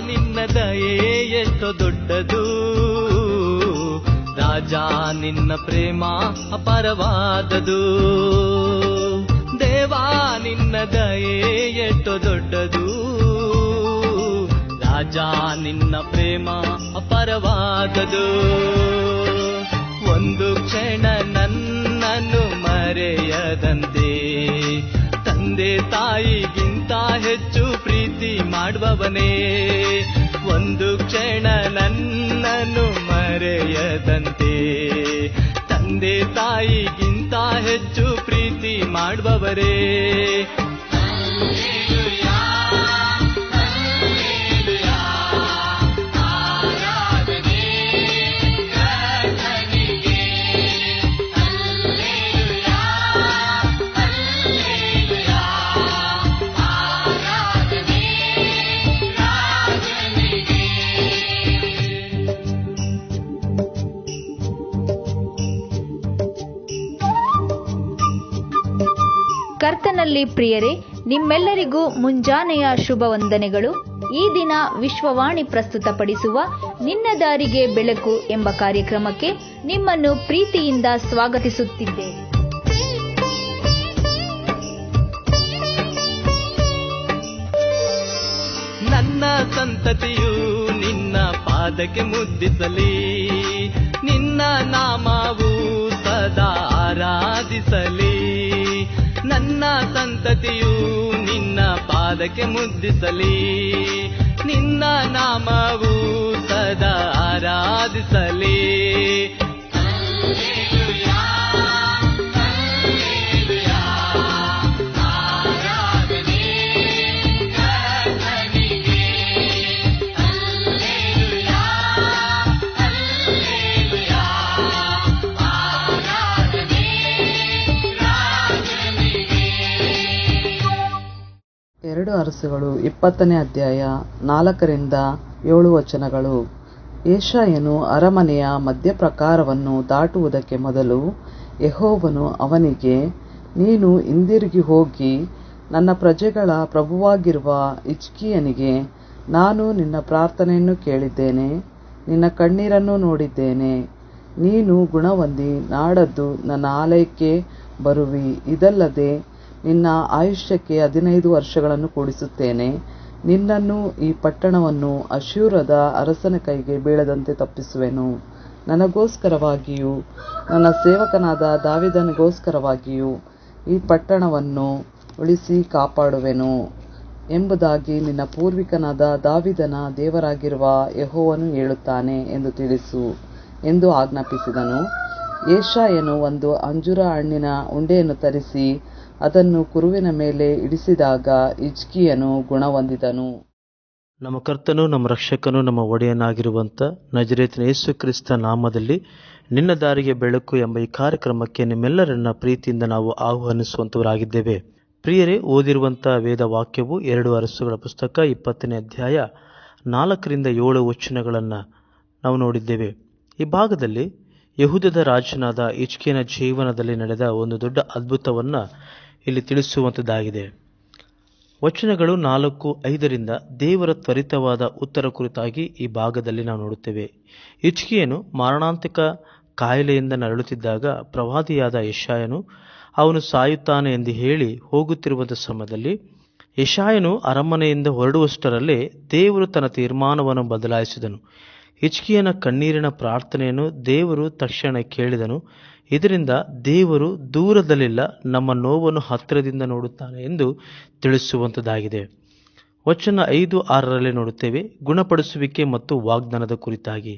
ನಿನ್ನ ದಯೆ ಎಷ್ಟೋ ದೊಡ್ಡದು, ರಾಜ ನಿನ್ನ ಪ್ರೇಮ ಅಪಾರವಾದದು. ದೇವಾ ನಿನ್ನ ದಯೆ ಎಷ್ಟೋ ದೊಡ್ಡದು, ರಾಜ ನಿನ್ನ ಪ್ರೇಮ ಅಪಾರವಾದದು. ಒಂದು ಕ್ಷಣ ನನ್ನನ್ನು ಮರೆಯದಂತೆ ತಂದೆ ತಾಯಿಗಿಂತ ಹೆಚ್ಚು ಪ್ರೀತಿ ಮಾಡುವವನೇ. ಒಂದು ಕ್ಷಣ ನನ್ನನ್ನು ಮರೆಯದಂತೆ ತಂದೆ ತಾಯಿಗಿಂತ ಹೆಚ್ಚು ಪ್ರೀತಿ ಮಾಡುವವರೇ. ಕರ್ತನಲ್ಲಿ ಪ್ರಿಯರೇ, ನಿಮ್ಮೆಲ್ಲರಿಗೂ ಮುಂಜಾನೆಯ ಶುಭ ವಂದನೆಗಳು. ಈ ದಿನ ವಿಶ್ವವಾಣಿ ಪ್ರಸ್ತುತಪಡಿಸುವ ನಿನ್ನ ದಾರಿಗೆ ಬೆಳಕು ಎಂಬ ಕಾರ್ಯಕ್ರಮಕ್ಕೆ ನಿಮ್ಮನ್ನು ಪ್ರೀತಿಯಿಂದ ಸ್ವಾಗತಿಸುತ್ತಿದ್ದೆ. ನನ್ನ ಸಂತತಿಯು ನಿನ್ನ ಪಾದಕ್ಕೆ ಮುದ್ದಿಸಲಿ, ನಿನ್ನ ನಾಮವು ಸದಾ ಆರಾಧಿಸಲಿ. ನನ್ನ ಸಂತತಿಯು ನಿನ್ನ ಪಾದಕ್ಕೆ ಮುದ್ದಿಸಲಿ, ನಿನ್ನ ನಾಮವು ಸದಾ ಆರಾಧಿಸಲಿ. ಎರಡು ಅರಸುಗಳು 20ನೇ ಅಧ್ಯಾಯ 4-7 ವಚನಗಳು. ಯೆಶಾಯನು ಅರಮನೆಯ ಮಧ್ಯಪ್ರಾಕಾರವನ್ನು ದಾಟುವುದಕ್ಕೆ ಮೊದಲು ಯೆಹೋವನು ಅವನಿಗೆ, ನೀನು ಹಿಂದಿರುಗಿ ಹೋಗಿ ನನ್ನ ಪ್ರಜೆಗಳ ಪ್ರಭುವಾಗಿರುವ ಹಿಜ್ಕೀಯನಿಗೆ, ನಾನು ನಿನ್ನ ಪ್ರಾರ್ಥನೆಯನ್ನು ಕೇಳಿದ್ದೇನೆ, ನಿನ್ನ ಕಣ್ಣೀರನ್ನು ನೋಡಿದ್ದೇನೆ. ನೀನು ಗುಣಹೊಂದಿ ನಾಡದ್ದು ನನ್ನ ಆಲಯಕ್ಕೆ ಬರುವಿ. ಇದಲ್ಲದೆ ನಿನ್ನ ಆಯುಷ್ಯಕ್ಕೆ 15 ವರ್ಷಗಳನ್ನು ಕೂಡಿಸುತ್ತೇನೆ. ನಿನ್ನನ್ನು ಈ ಪಟ್ಟಣವನ್ನು ಅಶ್ಶೂರದ ಅರಸನ ಕೈಗೆ ಬೀಳದಂತೆ ತಪ್ಪಿಸುವೆನು. ನನಗೋಸ್ಕರವಾಗಿಯೂ ನನ್ನ ಸೇವಕನಾದ ದಾವೀದನಿಗೋಸ್ಕರವಾಗಿಯೂ ಈ ಪಟ್ಟಣವನ್ನು ಉಳಿಸಿ ಕಾಪಾಡುವೆನು ಎಂಬುದಾಗಿ ನಿನ್ನ ಪೂರ್ವಿಕನಾದ ದಾವೀದನ ದೇವರಾಗಿರುವ ಯೆಹೋವನು ಹೇಳುತ್ತಾನೆ ಎಂದು ತಿಳಿಸು ಎಂದು ಆಜ್ಞಾಪಿಸಿದನು. ಯೆಶಾಯನು ಒಂದು ಅಂಜೂರ ಹಣ್ಣಿನ ಉಂಡೆಯನ್ನು ತರಿಸಿ ಅದನ್ನು ಕುರುವಿನ ಮೇಲೆ ಇಡಿಸಿದಾಗ ಹಿಜ್ಕೀಯನು ಗುಣಹೊಂದಿದನು. ನಮ್ಮ ಕರ್ತನು, ನಮ್ಮ ರಕ್ಷಕನು, ನಮ್ಮ ಒಡೆಯನಾಗಿರುವಂಥ ನಜರೇತಿನ ಯೇಸು ಕ್ರಿಸ್ತ ನಾಮದಲ್ಲಿ ನಿನ್ನ ದಾರಿಗೆ ಬೆಳಕು ಎಂಬ ಈ ಕಾರ್ಯಕ್ರಮಕ್ಕೆ ನಿಮ್ಮೆಲ್ಲರನ್ನ ಪ್ರೀತಿಯಿಂದ ನಾವು ಆಹ್ವಾನಿಸುವಂತವರಾಗಿದ್ದೇವೆ. ಪ್ರಿಯರೇ, ಓದಿರುವಂಥ ವೇದ ವಾಕ್ಯವು 2 ಅರಸುಗಳ ಪುಸ್ತಕ 20ನೇ ಅಧ್ಯಾಯ 4-7 ವಚನಗಳನ್ನು ನಾವು ನೋಡಿದ್ದೇವೆ. ಈ ಭಾಗದಲ್ಲಿ ಯೆಹೂದದ ರಾಜನಾದ ಹಿಜ್ಕೀಯನ ಜೀವನದಲ್ಲಿ ನಡೆದ ಒಂದು ದೊಡ್ಡ ಅದ್ಭುತವನ್ನು ಇಲ್ಲಿ ತಿಳಿಸುವಂಥದ್ದಾಗಿದೆ. ವಚನಗಳು 4-5 ದೇವರ ತ್ವರಿತವಾದ ಉತ್ತರ ಕುರಿತಾಗಿ ಈ ಭಾಗದಲ್ಲಿ ನಾವು ನೋಡುತ್ತೇವೆ. ಹಿಜ್ಕೀಯನು ಮಾರಣಾಂತಿಕ ಕಾಯಿಲೆಯಿಂದ ನರಳುತ್ತಿದ್ದಾಗ ಪ್ರವಾದಿಯಾದ ಯೆಶಾಯನು ಅವನು ಸಾಯುತ್ತಾನೆ ಎಂದು ಹೇಳಿ ಹೋಗುತ್ತಿರುವಂಥ ಸಮಯದಲ್ಲಿ ಯೆಶಾಯನು ಅರಮನೆಯಿಂದ ಹೊರಡುವಷ್ಟರಲ್ಲೇ ದೇವರು ತನ್ನ ತೀರ್ಮಾನವನ್ನು ಬದಲಾಯಿಸಿದನು. ಹಿಜ್ಕೀಯನ ಕಣ್ಣೀರಿನ ಪ್ರಾರ್ಥನೆಯನ್ನು ದೇವರು ತಕ್ಷಣ ಕೇಳಿದನು. ಇದರಿಂದ ದೇವರು ದೂರದಲ್ಲಿಲ್ಲ, ನಮ್ಮ ನೋವನ್ನು ಹತ್ತಿರದಿಂದ ನೋಡುತ್ತಾನೆ ಎಂದು ತಿಳಿಸುವಂಥದ್ದಾಗಿದೆ. ವಚನ 5-6 ನೋಡುತ್ತೇವೆ, ಗುಣಪಡಿಸುವಿಕೆ ಮತ್ತು ವಾಗ್ದಾನದ ಕುರಿತಾಗಿ.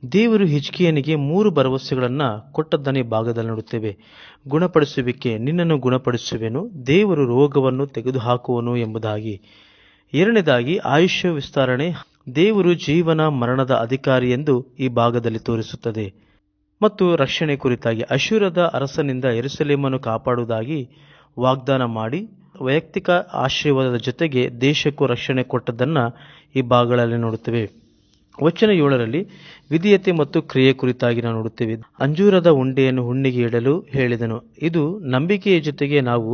ದೇವರು ಹಿಜ್ಕೀಯನಿಗೆ 3 ಭರವಸೆಗಳನ್ನು ಕೊಟ್ಟದ್ದನ್ನು ಈ ಭಾಗದಲ್ಲಿ ನೋಡುತ್ತೇವೆ. ಗುಣಪಡಿಸುವಿಕೆ, ನಿನ್ನನ್ನು ಗುಣಪಡಿಸುವೆನು, ದೇವರು ರೋಗವನ್ನು ತೆಗೆದುಹಾಕುವನು ಎಂಬುದಾಗಿ. 2ನೇದಾಗಿ ಆಯುಷ್ಯ ವಿಸ್ತರಣೆ, ದೇವರು ಜೀವನ ಮರಣದ ಅಧಿಕಾರಿ ಎಂದು ಈ ಭಾಗದಲ್ಲಿ ತೋರಿಸುತ್ತದೆ. ಮತ್ತು ರಕ್ಷಣೆ ಕುರಿತಾಗಿ ಅಶ್ಶೂರದ ಅರಸನಿಂದ ಯೆರೂಸಲೇಮನ್ನು ಕಾಪಾಡುವುದಾಗಿ ವಾಗ್ದಾನ ಮಾಡಿ ವೈಯಕ್ತಿಕ ಆಶೀರ್ವಾದದ ಜೊತೆಗೆ ದೇಶಕ್ಕೂ ರಕ್ಷಣೆ ಕೊಟ್ಟದ್ದನ್ನು ಈ ಭಾಗಗಳಲ್ಲಿ ನೋಡುತ್ತೇವೆ. ವಚನ 7 ವಿಧೇಯತೆ ಮತ್ತು ಕ್ರಿಯೆ ಕುರಿತಾಗಿ ನಾವು ನೋಡುತ್ತೇವೆ. ಅಂಜೂರದ ಉಂಡೆಯನ್ನು ಹುಣ್ಣಿಗೆ ಇಡಲು ಹೇಳಿದನು. ಇದು ನಂಬಿಕೆಯ ಜೊತೆಗೆ ನಾವು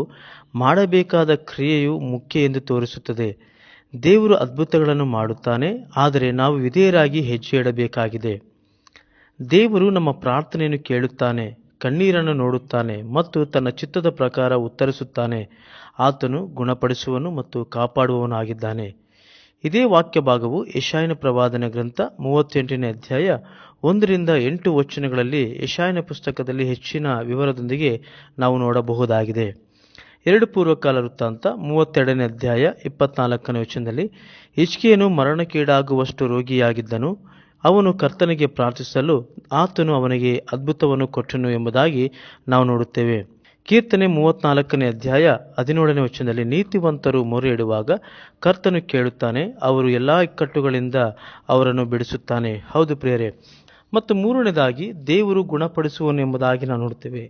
ಮಾಡಬೇಕಾದ ಕ್ರಿಯೆಯು ಮುಖ್ಯ ಎಂದು ತೋರಿಸುತ್ತದೆ. ದೇವರು ಅದ್ಭುತಗಳನ್ನು ಮಾಡುತ್ತಾನೆ, ಆದರೆ ನಾವು ವಿಧೇಯರಾಗಿ ಹೆಜ್ಜೆ ಇಡಬೇಕಾಗಿದೆ. ದೇವರು ನಮ್ಮ ಪ್ರಾರ್ಥನೆಯನ್ನು ಕೇಳುತ್ತಾನೆ, ಕಣ್ಣೀರನ್ನು ನೋಡುತ್ತಾನೆ ಮತ್ತು ತನ್ನ ಚಿತ್ತದ ಪ್ರಕಾರ ಉತ್ತರಿಸುತ್ತಾನೆ. ಆತನು ಗುಣಪಡಿಸುವನು ಮತ್ತು ಕಾಪಾಡುವವನಾಗಿದ್ದಾನೆ. ಇದೇ ವಾಕ್ಯ ಭಾಗವು ಯೆಶಾಯನ ಪ್ರವಾದನ ಗ್ರಂಥ 38ನೇ ಅಧ್ಯಾಯ 1-8 ವಚನಗಳಲ್ಲಿ ಯೆಶಾಯನ ಪುಸ್ತಕದಲ್ಲಿ ಹೆಚ್ಚಿನ ವಿವರದೊಂದಿಗೆ ನಾವು ನೋಡಬಹುದಾಗಿದೆ. 2 ಪೂರ್ವಕಾಲ ವೃತ್ತಾಂತ 32ನೇ ಅಧ್ಯಾಯ 24ನೇ ವಚನದಲ್ಲಿ ಹಿಜ್ಕೀಯನು ಮರಣಕ್ಕೀಡಾಗುವಷ್ಟು ರೋಗಿಯಾಗಿದ್ದನು. ಅವನು ಕರ್ತನಿಗೆ ಪ್ರಾರ್ಥಿಸಲು ಆತನು ಅವನಿಗೆ ಅದ್ಭುತವನ್ನು ಕೊಟ್ಟನು ಎಂಬುದಾಗಿ ನಾವು ನೋಡುತ್ತೇವೆ. ಕೀರ್ತನೆ 34ನೇ ಅಧ್ಯಾಯ 17ನೇ ವಚನದಲ್ಲಿ ನೀತಿವಂತರು ಮೊರೆ ಇಡುವಾಗ ಕರ್ತನು ಕೇಳುತ್ತಾನೆ, ಅವರು ಎಲ್ಲ ಇಕ್ಕಟ್ಟುಗಳಿಂದ ಅವರನ್ನು ಬಿಡಿಸುತ್ತಾನೆ. ಹೌದು ಪ್ರಿಯರೇ. ಮತ್ತು ಮೂರನೇದಾಗಿ ದೇವರು ಗುಣಪಡಿಸುವನು ಎಂಬುದಾಗಿ ನಾವು ನೋಡುತ್ತೇವೆ.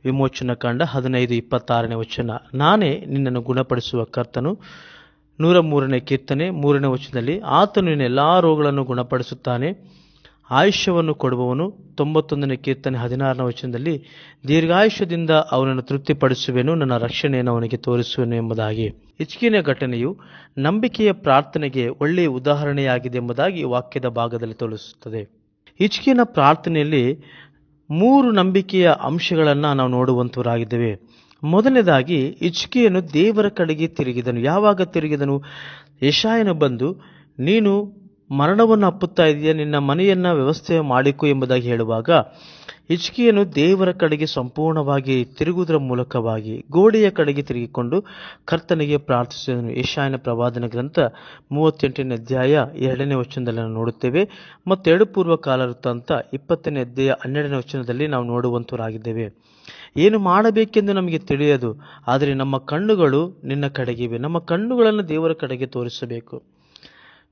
ವಿಮೋಚನಾ ಕಾಂಡ 15:26ನೇ ವಚನ, ನಾನೇ ನಿನ್ನನ್ನು ಗುಣಪಡಿಸುವ ಕರ್ತನು. 103ನೇ ಕೀರ್ತನೆ 3ನೇ ವಚನದಲ್ಲಿ ಆತನು ನಿನ್ನ ಎಲ್ಲ ರೋಗಗಳನ್ನು ಗುಣಪಡಿಸುತ್ತಾನೆ, ಆಯುಷ್ಯವನ್ನು ಕೊಡುವವನು. 91ನೇ ಕೀರ್ತನೆ 16ನೇ ವಚನದಲ್ಲಿ ದೀರ್ಘಾಯುಷ್ಯದಿಂದ ಅವನನ್ನು ತೃಪ್ತಿಪಡಿಸುವೆನು, ನನ್ನ ರಕ್ಷಣೆಯನ್ನು ಅವನಿಗೆ ತೋರಿಸುವೆನು ಎಂಬುದಾಗಿ. ಹಿಜ್ಕೀಯನ ಘಟನೆಯು ನಂಬಿಕೆಯ ಪ್ರಾರ್ಥನೆಗೆ ಒಳ್ಳೆಯ ಉದಾಹರಣೆಯಾಗಿದೆ ಎಂಬುದಾಗಿ ವಾಕ್ಯದ ಭಾಗದಲ್ಲಿ ತೋರಿಸುತ್ತದೆ. ಹಿಜ್ಕೀಯನ ಪ್ರಾರ್ಥನೆಯಲ್ಲಿ 3 ನಂಬಿಕೆಯ ಅಂಶಗಳನ್ನು ನಾವು ನೋಡುವಂತವರಾಗಿದ್ದೇವೆ. ಮೊದಲನೇದಾಗಿ ಹಿಜ್ಕೀಯನು ದೇವರ ಕಡೆಗೆ ತಿರುಗಿದನು. ಯಾವಾಗ ತಿರುಗಿದನು? ಯೆಶಾಯನು ಬಂದು ನೀನು ಮರಣವನ್ನು ಅಪ್ಪುತ್ತಾ ಇದೆಯಾ, ನಿನ್ನ ಮನೆಯನ್ನು ವ್ಯವಸ್ಥೆ ಮಾಡಿಕೊ ಎಂಬುದಾಗಿ ಹೇಳುವಾಗ ಹಿಜ್ಕೀಯನು ದೇವರ ಕಡೆಗೆ ಸಂಪೂರ್ಣವಾಗಿ ತಿರುಗುವುದರ ಮೂಲಕವಾಗಿ ಗೋಡೆಯ ಕಡೆಗೆ ತಿರುಗಿಕೊಂಡು ಕರ್ತನಿಗೆ ಪ್ರಾರ್ಥಿಸಿದನು. ಯೆಶಾಯನ ಪ್ರವಾದನ ಗ್ರಂಥ 38ನೇ ಅಧ್ಯಾಯ 2ನೇ ವಚನದಲ್ಲಿ ನಾವು ನೋಡುತ್ತೇವೆ. ಮತ್ತು 2 ಪೂರ್ವಕಾಲ ವೃತ್ತಾಂತ 20ನೇ ಅಧ್ಯಾಯ 12ನೇ ವಚನದಲ್ಲಿ ನಾವು ನೋಡುವಂತವರಾಗಿದ್ದೇವೆ. ಏನು ಮಾಡಬೇಕೆಂದು ನಮಗೆ ತಿಳಿಯದು, ಆದರೆ ನಮ್ಮ ಕಣ್ಣುಗಳು ನಿನ್ನ ಕಡೆಗಿವೆ. ನಮ್ಮ ಕಣ್ಣುಗಳನ್ನು ದೇವರ ಕಡೆಗೆ ತೋರಿಸಬೇಕು.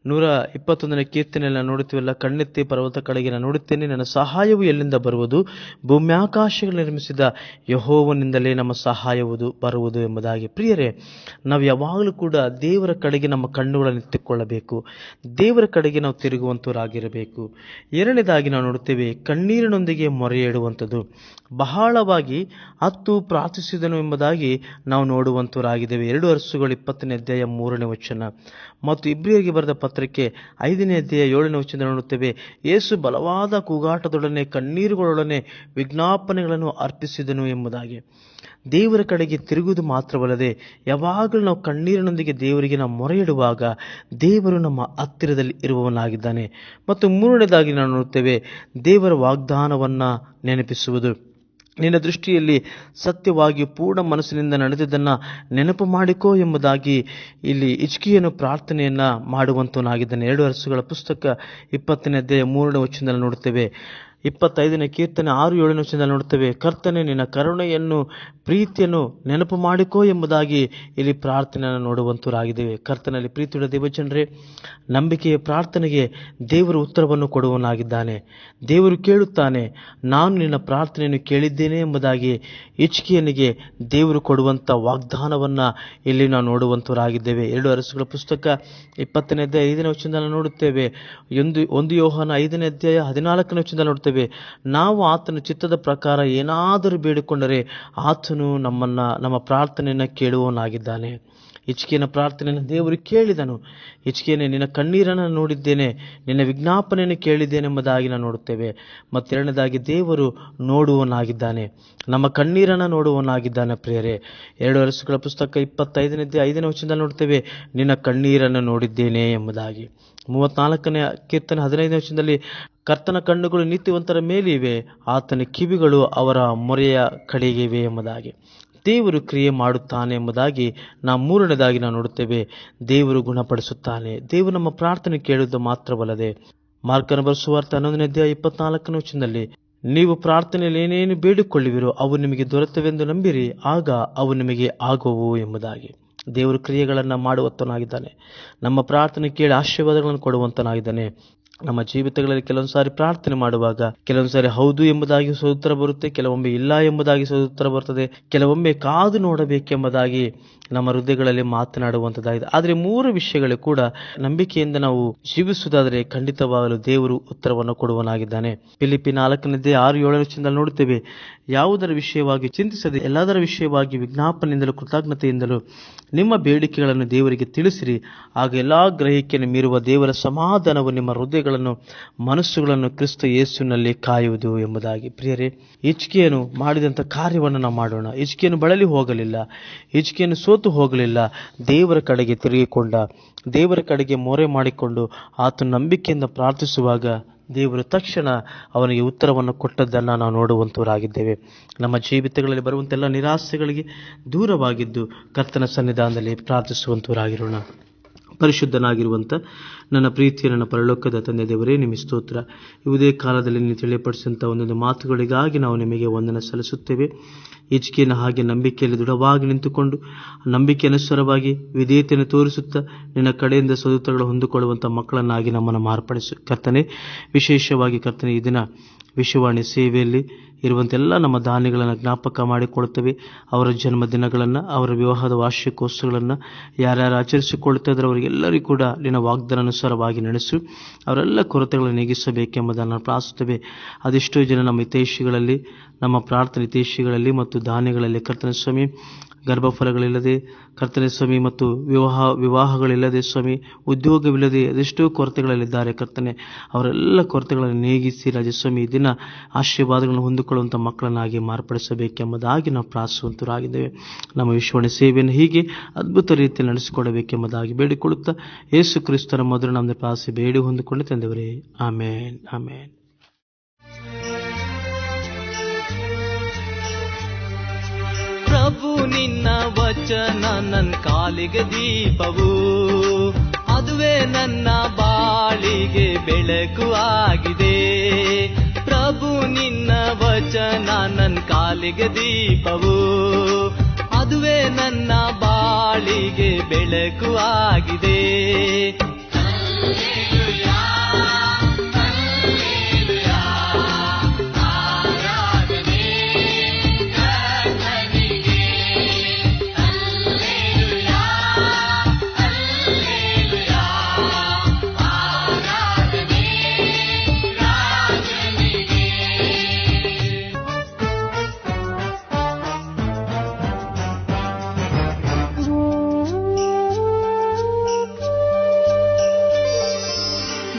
121ನೇ ಕೀರ್ತನೆಯಲ್ಲಿ ನಾವು ನೋಡುತ್ತೀವಲ್ಲ, ಕಣ್ಣೆತ್ತಿ ಪರ್ವತ ಕಡೆಗೆ ನಾನು ನೋಡುತ್ತೇನೆ, ನನ್ನ ಸಹಾಯವು ಎಲ್ಲಿಂದ ಬರುವುದು? ಭೂಮ್ಯಾಕಾಶಗಳು ನಿರ್ಮಿಸಿದ ಯೆಹೋವನಿಂದಲೇ ನಮ್ಮ ಸಹಾಯವುದು ಬರುವುದು ಎಂಬುದಾಗಿ. ಪ್ರಿಯರೇ, ನಾವು ಯಾವಾಗಲೂ ಕೂಡ ದೇವರ ಕಡೆಗೆ ನಮ್ಮ ಕಣ್ಣುಗಳನ್ನು ಎತ್ತಿಕೊಳ್ಳಬೇಕು, ದೇವರ ಕಡೆಗೆ ನಾವು ತಿರುಗುವಂತವರಾಗಿರಬೇಕು. ಎರಡನೇದಾಗಿ ನಾವು ನೋಡುತ್ತೇವೆ ಕಣ್ಣೀರಿನೊಂದಿಗೆ ಮೊರೆ ಇಡುವಂಥದ್ದು. ಬಹಳವಾಗಿ ಅತ್ತು ಪ್ರಾರ್ಥಿಸಿದನು ಎಂಬುದಾಗಿ ನಾವು ನೋಡುವಂತವರಾಗಿದ್ದೇವೆ. 2 ಅರಸುಗಳು 20ನೇ ಅಧ್ಯಾಯ 3ನೇ ವಚನ ಮತ್ತು ಇಬ್ರಿಯರಿಗೆ ಬರೆದ ಪತ್ರಕ್ಕೆ 5ನೇ ಅಧ್ಯಾಯ 7ನೇ ವಚನ ನೋಡುತ್ತೇವೆ. ಯೇಸು ಬಲವಾದ ಕೂಗಾಟದೊಡನೆ ಕಣ್ಣೀರುಗಳೊಡನೆ ವಿಜ್ಞಾಪನೆಗಳನ್ನು ಅರ್ಪಿಸಿದನು ಎಂಬುದಾಗಿ. ದೇವರ ಕಡೆಗೆ ತಿರುಗುವುದು ಮಾತ್ರವಲ್ಲದೆ ಯಾವಾಗಲೂ ನಾವು ಕಣ್ಣೀರಿನೊಂದಿಗೆ ದೇವರಿಗೆ ನಾವು ಮೊರೆ ಇಡುವಾಗ ದೇವರು ನಮ್ಮ ಹತ್ತಿರದಲ್ಲಿ ಇರುವವನಾಗಿದ್ದಾನೆ. ಮತ್ತು ಮೂರನೇದಾಗಿ ನಾವು ನೋಡುತ್ತೇವೆ ದೇವರ ವಾಗ್ದಾನವನ್ನು ನೆನಪಿಸುವುದು. ನಿನ್ನ ದೃಷ್ಟಿಯಲ್ಲಿ ಸತ್ಯವಾಗಿ ಪೂರ್ಣ ಮನಸ್ಸಿನಿಂದ ನಡೆದಿದ್ದನ್ನು ನೆನಪು ಮಾಡಿಕೋ ಎಂಬುದಾಗಿ ಇಲ್ಲಿ ಹಿಜ್ಕೀಯನು ಪ್ರಾರ್ಥನೆಯನ್ನು ಮಾಡುವಂತವನಾಗಿದ್ದಾನೆ. 2 ಅರಸುಗಳ ಪುಸ್ತಕ 20ನೇ ಅಧ್ಯಾಯ 3ನೇ ವಚನದಲ್ಲಿ ನೋಡುತ್ತೇವೆ. 25ನೇ ಕೀರ್ತನೆ 6-7ನೇ ವಚನದಲ್ಲಿ ನೋಡುತ್ತೇವೆ, ಕರ್ತನೆ ನಿನ್ನ ಕರುಣೆಯನ್ನು ಪ್ರೀತಿಯನ್ನು ನೆನಪು ಮಾಡಿಕೋ ಎಂಬುದಾಗಿ ಇಲ್ಲಿ ಪ್ರಾರ್ಥನೆಯನ್ನು ನೋಡುವಂತವರಾಗಿದ್ದೇವೆ. ಕರ್ತನಲ್ಲಿ ಪ್ರೀತಿಯುಳ್ಳ ದೇವಜನರೇ, ನಂಬಿಕೆಯ ಪ್ರಾರ್ಥನೆಗೆ ದೇವರು ಉತ್ತರವನ್ನು ಕೊಡುವನಾಗಿದ್ದಾನೆ. ದೇವರು ಕೇಳುತ್ತಾನೆ, ನಾನು ನಿನ್ನ ಪ್ರಾರ್ಥನೆಯನ್ನು ಕೇಳಿದ್ದೇನೆ ಎಂಬುದಾಗಿ ಹಿಜ್ಕೀಯನಿಗೆ ದೇವರು ಕೊಡುವಂಥ ವಾಗ್ದಾನವನ್ನು ಇಲ್ಲಿ ನಾವು ನೋಡುವಂತವರಾಗಿದ್ದೇವೆ. 2 ಅರಸುಗಳ ಪುಸ್ತಕ 20ನೇ ಅಧ್ಯಾಯ 5ನೇ ವಚನದಲ್ಲಿ ನೋಡುತ್ತೇವೆ. 1 ಯೋಹಾನ 5ನೇ ಅಧ್ಯಾಯ 14ನೇ ವಚನದಲ್ಲಿ ನೋಡುತ್ತೇವೆ, ನಾವು ಆತನ ಚಿತ್ತದ ಪ್ರಕಾರ ಏನಾದರೂ ಬೇಡಿಕೊಂಡರೆ ಆತನು ನಮ್ಮ ಪ್ರಾರ್ಥನೆಯನ್ನು ಕೇಳುವವನಾಗಿದ್ದಾನೆ. ಹಿಜ್ಕೀಯನ ಪ್ರಾರ್ಥನೆಯನ್ನು ದೇವರು ಕೇಳಿದನು. ಹಿಜ್ಕೀಯನೇ, ನಿನ್ನ ಕಣ್ಣೀರನ್ನು ನೋಡಿದ್ದೇನೆ, ನಿನ್ನ ವಿಜ್ಞಾಪನೆಯನ್ನು ಕೇಳಿದ್ದೇನೆ ಎಂಬುದಾಗಿ ನಾವು ನೋಡುತ್ತೇವೆ. ಮತ್ತೆರಡನೇದಾಗಿ ದೇವರು ನೋಡುವವನಾಗಿದ್ದಾನೆ, ನಮ್ಮ ಕಣ್ಣೀರನ್ನು ನೋಡುವವನಾಗಿದ್ದಾನೆ. ಪ್ರಿಯರೇ, 2 ಅರಸುಗಳ ಪುಸ್ತಕ 25ನೇ ಅಧ್ಯಾಯ 5ನೇ ವಚನದಲ್ಲಿ ನೋಡುತ್ತೇವೆ, ನಿನ್ನ ಕಣ್ಣೀರನ್ನು ನೋಡಿದ್ದೇನೆ ಎಂಬುದಾಗಿ. 34ನೇ ಕೀರ್ತನೆ 15ನೇ ವಚನದಲ್ಲಿ ಕರ್ತನ ಕಣ್ಣುಗಳು ನೀತಿವಂತರ ಮೇಲಿವೆ, ಆತನ ಕಿವಿಗಳು ಅವರ ಮೊರೆಯ ಕಡೆಗಿವೆ ಎಂಬುದಾಗಿ. ದೇವರು ಕ್ರಿಯೆ ಮಾಡುತ್ತಾನೆ ಎಂಬುದಾಗಿ ನಾವು ಮೂರನೇದಾಗಿ ನಾವು ನೋಡುತ್ತೇವೆ. ದೇವರು ಗುಣಪಡಿಸುತ್ತಾನೆ. ದೇವರು ನಮ್ಮ ಪ್ರಾರ್ಥನೆ ಕೇಳುವುದು ಮಾತ್ರವಲ್ಲದೆ ಮಾರ್ಕನ ಬರೆದ ಸುವಾರ್ತೆ 11ನೇ ಅಧ್ಯಾಯ 24ನೇ ವಚನದಲ್ಲಿ, ನೀವು ಪ್ರಾರ್ಥನೆಯಲ್ಲಿ ಏನೇನು ಬೇಡಿಕೊಳ್ಳುವಿರೋ ಅವು ನಿಮಗೆ ದೊರೆತವೆಂದು ನಂಬಿರಿ, ಆಗ ಅವು ನಿಮಗೆ ಆಗುವವು ಎಂಬುದಾಗಿ. ದೇವರು ಕ್ರಿಯೆಗಳನ್ನು ಮಾಡುವಂತನಾಗಿದ್ದಾನೆ. ನಮ್ಮ ಪ್ರಾರ್ಥನೆ ಕೇಳಿ ಆಶೀರ್ವಾದಗಳನ್ನು ಕೊಡುವಂತನಾಗಿದ್ದಾನೆ. ನಮ್ಮ ಜೀವಿತಗಳಲ್ಲಿ ಕೆಲವೊಂದು ಸಾರಿ ಪ್ರಾರ್ಥನೆ ಮಾಡುವಾಗ ಕೆಲವೊಂದು ಸಾರಿ ಹೌದು ಎಂಬುದಾಗಿ ಉತ್ತರ ಬರುತ್ತೆ, ಕೆಲವೊಮ್ಮೆ ಇಲ್ಲ ಎಂಬುದಾಗಿ ಉತ್ತರ ಬರ್ತದೆ, ಕೆಲವೊಮ್ಮೆ ಕಾದು ನೋಡಬೇಕೆಂಬುದಾಗಿ ನಮ್ಮ ಹೃದಯಗಳಲ್ಲಿ ಮಾತನಾಡುವಂಥದ್ದಾಗಿದೆ. ಆದರೆ 3 ವಿಷಯಗಳು ಕೂಡ ನಂಬಿಕೆಯಿಂದ ನಾವು ಜೀವಿಸುವುದಾದರೆ ಖಂಡಿತವಾಗಲು ದೇವರು ಉತ್ತರವನ್ನು ಕೊಡುವನಾಗಿದ್ದಾನೆ. ಫಿಲಿಪ್ಪಿ 4:6-7 ನೋಡುತ್ತೇವೆ, ಯಾವುದರ ವಿಷಯವಾಗಿ ಚಿಂತಿಸದೆ ಎಲ್ಲದರ ವಿಷಯವಾಗಿ ವಿಜ್ಞಾಪನೆಯಿಂದಲೂ ಕೃತಜ್ಞತೆಯಿಂದಲೂ ನಿಮ್ಮ ಬೇಡಿಕೆಗಳನ್ನು ದೇವರಿಗೆ ತಿಳಿಸಿರಿ, ಆಗ ಎಲ್ಲಾ ಗ್ರಹಿಕೆಯನ್ನು ಮೀರುವ ದೇವರ ಸಮಾಧಾನವು ನಿಮ್ಮ ಹೃದಯಗಳನ್ನು ಮನಸ್ಸುಗಳನ್ನು ಕ್ರಿಸ್ತ ಯೇಸುವಿನಲ್ಲಿ ಕಾಯುವುದು ಎಂಬುದಾಗಿ. ಪ್ರಿಯರೇ, ಹಿಜ್ಕೀಯನು ಮಾಡಿದಂಥ ಕಾರ್ಯವನ್ನು ನಾವು ಮಾಡೋಣ. ಹಿಜ್ಕೀಯನು ಬಳಲಿ ಹೋಗಲಿಲ್ಲ, ಹಿಜ್ಕೀಯನು ಸೋತು ಹೋಗಲಿಲ್ಲ. ದೇವರ ಕಡೆಗೆ ತಿರುಗಿಕೊಂಡ, ದೇವರ ಕಡೆಗೆ ಮೊರೆ ಮಾಡಿಕೊಂಡು ಆತ ನಂಬಿಕೆಯಿಂದ ಪ್ರಾರ್ಥಿಸುವಾಗ ದೇವರು ತಕ್ಷಣ ಅವನಿಗೆ ಉತ್ತರವನ್ನು ಕೊಟ್ಟದ್ದನ್ನು ನಾವು ನೋಡುವಂತವರಾಗಿದ್ದೇವೆ. ನಮ್ಮ ಜೀವಿತಗಳಲ್ಲಿ ಬರುವಂತೆಲ್ಲ ನಿರಾಸೆಗಳಿಗೆ ದೂರವಾಗಿದ್ದು ಕರ್ತನ ಸನ್ನಿಧಾನದಲ್ಲಿ ಪ್ರಾರ್ಥಿಸುವಂತವರಾಗಿರೋಣ. ಪರಿಶುದ್ಧನಾಗಿರುವಂಥ ನನ್ನ ಪ್ರೀತಿಯ ನನ್ನ ಪರಲೋಕದ ತಂದೆ ದೇವರೇ, ನಿಮ್ಮ ಸ್ತೋತ್ರ. ಯಾವುದೇ ಕಾಲದಲ್ಲಿ ನೀವು ತಿಳಿಯಪಡಿಸಿದಂಥ ಒಂದೊಂದು ಮಾತುಗಳಿಗಾಗಿ ನಾವು ನಿಮಗೆ ವಂದನೆ ಸಲ್ಲಿಸುತ್ತೇವೆ. ಹಿಜ್ಕೀಯನ ಹಾಗೆ ನಂಬಿಕೆಯಲ್ಲಿ ದೃಢವಾಗಿ ನಿಂತುಕೊಂಡು ನಂಬಿಕೆ ಅನುಸಾರವಾಗಿ ವಿಧೇಯತೆಯನ್ನು ತೋರಿಸುತ್ತಾ ನಿನ್ನ ಕಡೆಯಿಂದ ಸದುತ್ತರಗಳು ಹೊಂದಿಕೊಳ್ಳುವಂಥ ಮಕ್ಕಳನ್ನಾಗಿ ನಮ್ಮನ್ನು ಮಾರ್ಪಡಿಸು ಕರ್ತನೆ. ವಿಶೇಷವಾಗಿ ಕರ್ತನೆ, ಈ ದಿನ ವಿಶ್ವವಾಣಿ ಸೇವೆಯಲ್ಲಿ ಇರುವಂತೆಲ್ಲ ನಮ್ಮ ದಾನಿಗಳನ್ನು ಜ್ಞಾಪಕ ಮಾಡಿಕೊಳ್ಳುತ್ತವೆ. ಅವರ ಜನ್ಮದಿನಗಳನ್ನು, ಅವರ ವಿವಾಹದ ವಾರ್ಷಿಕೋತ್ಸವಗಳನ್ನು ಯಾರ್ಯಾರು ಆಚರಿಸಿಕೊಳ್ಳುತ್ತಾ ಇದ್ದಾರೆ ಅವರಿಗೆಲ್ಲರಿಗೂ ಕೂಡ ನಿನ್ನ ವಾಗ್ದಾನಾನುಸಾರವಾಗಿ ನಡೆಸು. ಅವರೆಲ್ಲ ಕೊರತೆಗಳನ್ನು ನೀಗಿಸಬೇಕೆಂಬುದನ್ನು ಪ್ರಾರ್ಥಿಸುತ್ತೇವೆ. ಅದೆಷ್ಟೋ ಜನ ನಮ್ಮ ಹಿತೈಷಿಗಳಲ್ಲಿ, ನಮ್ಮ ಪ್ರಾರ್ಥನೆ ಹಿತೈಷಿಗಳಲ್ಲಿ ಮತ್ತು ದಾನಿಗಳಲ್ಲಿ ಕರ್ತನ ಸ್ವಾಮಿ ಗರ್ಭಫಲಗಳಿಲ್ಲದೆ ಕರ್ತನೆ ಸ್ವಾಮಿ ಮತ್ತು ವಿವಾಹಗಳಿಲ್ಲದೆ ಸ್ವಾಮಿ, ಉದ್ಯೋಗವಿಲ್ಲದೆ ಅದೆಷ್ಟೋ ಕೊರತೆಗಳಲ್ಲಿದ್ದಾರೆ ಕರ್ತನೆ. ಅವರೆಲ್ಲ ಕೊರತೆಗಳನ್ನು ನೀಗಿಸಿ ರಾಜಸ್ವಾಮಿ ದಿನ ಆಶೀರ್ವಾದಗಳನ್ನು ಹೊಂದಿಕೊಳ್ಳುವಂಥ ಮಕ್ಕಳನ್ನಾಗಿ ಮಾರ್ಪಡಿಸಬೇಕೆಂಬುದಾಗಿ ನಾವು ಪ್ರಾರ್ಥಿಸುವಂತರಾಗಿದ್ದೇವೆ. ನಮ್ಮ ವಿಶ್ವವಾಣಿ ಸೇವೆಯನ್ನು ಹೀಗೆ ಅದ್ಭುತ ರೀತಿಯಲ್ಲಿ ನಡೆಸಿಕೊಡಬೇಕೆಂಬುದಾಗಿ ಬೇಡಿಕೊಳ್ಳುತ್ತಾ ಯೇಸು ಕ್ರಿಸ್ತನ ಮೊದಲು ನಮ್ಮನ್ನು ಪ್ರಾರ್ಥಿಸಿ ಬೇಡಿ ಹೊಂದಿಕೊಂಡು ತಂದೆವರೇ, ಆಮೇನ್, ಆಮೇನ್. ಪ್ರಭು ನಿನ್ನ ವಚನ ನನ್ನ ಕಾಲಿಗೆ ದೀಪವು, ಅದುವೇ ನನ್ನ ಬಾಳಿಗೆ ಬೆಳಕು ಆಗಿದೆ. ಪ್ರಭು ನಿನ್ನ ವಚನ ನನ್ನ ಕಾಲಿಗೆ ದೀಪವು, ಅದುವೇ ನನ್ನ ಬಾಳಿಗೆ ಬೆಳಕು ಆಗಿದೆ.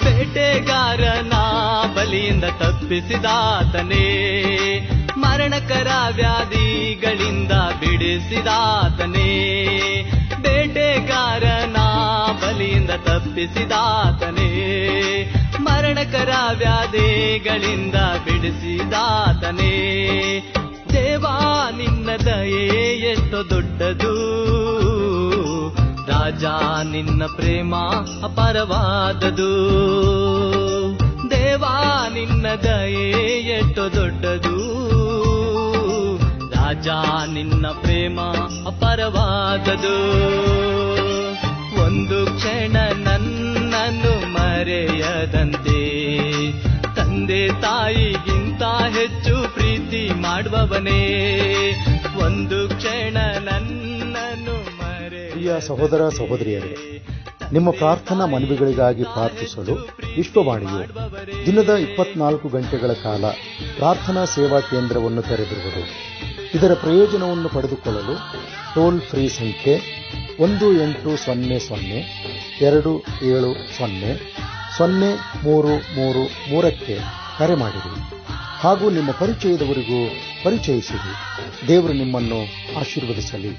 ಬೇಟೆಗಾರನ ಬಲಿಯಿಂದ ತಪ್ಪಿಸಿದಾತನೇ, ಮರಣಕರ ವ್ಯಾಧಿಗಳಿಂದ ಬಿಡಿಸಿದಾತನೇ. ಬೇಟೆಗಾರನ ಬಲಿಯಿಂದ ತಪ್ಪಿಸಿದಾತನೇ, ಮರಣಕರ ವ್ಯಾಧಿಗಳಿಂದ ಬಿಡಿಸಿದಾತನೇ. ದೇವಾ ನಿನ್ನ ದಯೆ ಎಷ್ಟೋ ದೊಡ್ಡದು, ರಾಜ ನಿನ್ನ ಪ್ರೇಮ ಅಪಾರವಾದದು. ದೇವಾ ನಿನ್ನ ದಯೆ ಎಷ್ಟೋ ದೊಡ್ಡದು, ರಾಜ ನಿನ್ನ ಪ್ರೇಮ ಅಪಾರವಾದದು. ಒಂದು ಕ್ಷಣ ನನ್ನನ್ನು ಮರೆಯದಂತೆ ತಂದೆ ತಾಯಿಗಿಂತ ಹೆಚ್ಚು ಪ್ರೀತಿ ಮಾಡುವವನೇ. ಒಂದು ಕ್ಷಣ ನನ್ನನ್ನು ಪ್ರಿಯ ಸಹೋದರ ಸಹೋದರಿಯರೇ, ನಿಮ್ಮ ಪ್ರಾರ್ಥನಾ ಮನವಿಗಳಿಗಾಗಿ ಪ್ರಾರ್ಥಿಸಲು ವಿಶ್ವವಾಣಿಯು ದಿನದ 24 ಗಂಟೆಗಳ ಕಾಲ ಪ್ರಾರ್ಥನಾ ಸೇವಾ ಕೇಂದ್ರವನ್ನು ತೆರೆದಿರುವುದು. ಇದರ ಪ್ರಯೋಜನವನ್ನು ಪಡೆದುಕೊಳ್ಳಲು ಟೋಲ್ ಫ್ರೀ ಸಂಖ್ಯೆ 1800-270-0333 ಕರೆ ಮಾಡಿರಿ ಹಾಗೂ ನಿಮ್ಮ ಪರಿಚಯದವರಿಗೂ ಪರಿಚಯಿಸಿರಿ. ದೇವರು ನಿಮ್ಮನ್ನು ಆಶೀರ್ವದಿಸಲಿ.